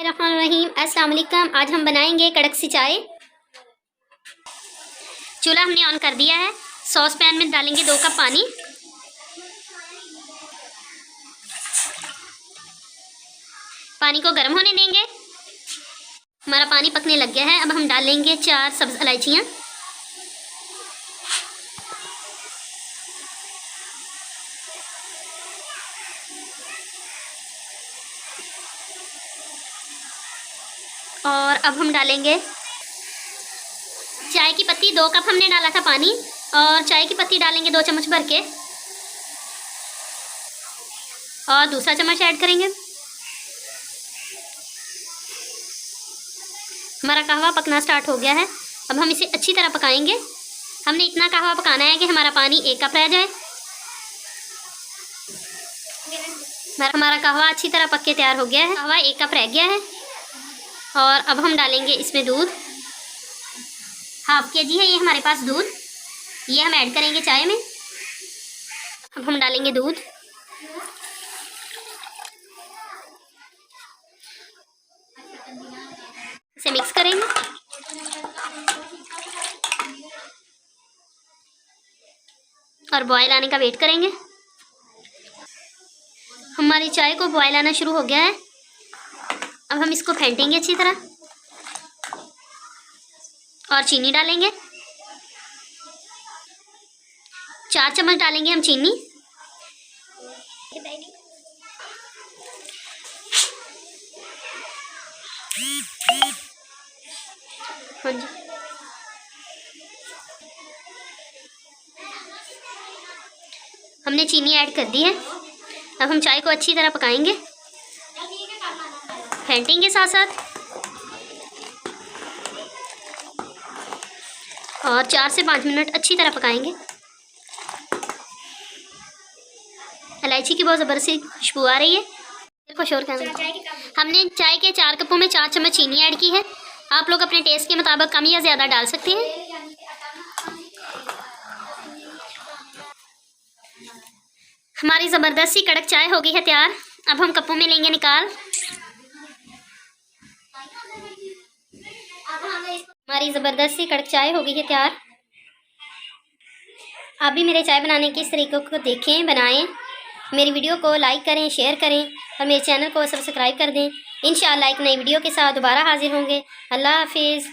रहीम अस्सलाम वालेकुम। आज हम बनाएंगे कड़क सी चाय। चूल्हा हमने ऑन कर दिया है। सॉस पैन में डालेंगे 2 कप पानी। पानी को गर्म होने देंगे। हमारा पानी पकने लग गया है। अब हम डालेंगे 4 सब्ज़ इलायचियाँ, और अब हम डालेंगे चाय की पत्ती। 2 कप हमने डाला था पानी, और चाय की पत्ती डालेंगे 2 चम्मच भर के, और दूसरा चम्मच ऐड करेंगे। हमारा कहवा पकना स्टार्ट हो गया है। अब हम इसे अच्छी तरह पकाएंगे। हमने इतना कहवा पकाना है कि हमारा पानी 1 कप रह जाए। हमारा कहवा अच्छी तरह पक के तैयार हो गया है। कहवा 1 कप रह गया है, और अब हम डालेंगे इसमें दूध। 1/2 kg है ये हमारे पास दूध। ये हम ऐड करेंगे चाय में। अब हम डालेंगे दूध। इसे मिक्स करेंगे। और बॉयल आने का वेट करेंगे। हमारी चाय को बॉयल आना शुरू हो गया है। अब हम इसको फेंटेंगे अच्छी तरह, और चीनी डालेंगे। 4 चम्मच डालेंगे हम चीनी। हाँ जी, हमने चीनी ऐड कर दी है। अब हम चाय को अच्छी तरह पकाएंगे, फेंटेंगे साथ साथ, और 4 से 5 मिनट अच्छी तरह पकाएंगे। इलायची की बहुत ज़बरदस्ती खुशबू आ रही है। कुछ और करना, हमने चाय के 4 कपों में 4 चम्मच चीनी ऐड की है। आप लोग अपने टेस्ट के मुताबिक कम या ज़्यादा डाल सकते हैं। हमारी ज़बरदस्त सी कड़क चाय हो गई है तैयार। अब हम कपों में लेंगे निकाल। हमारी ज़बरदस्त सी कड़क चाय हो गई है तैयार। आप भी मेरे चाय बनाने के इस तरीक़े को देखें, बनाएं। मेरी वीडियो को लाइक करें, शेयर करें, और मेरे चैनल को सब्सक्राइब कर दें। इंशाअल्लाह एक नई वीडियो के साथ दोबारा हाजिर होंगे। अल्लाह हाफिज़।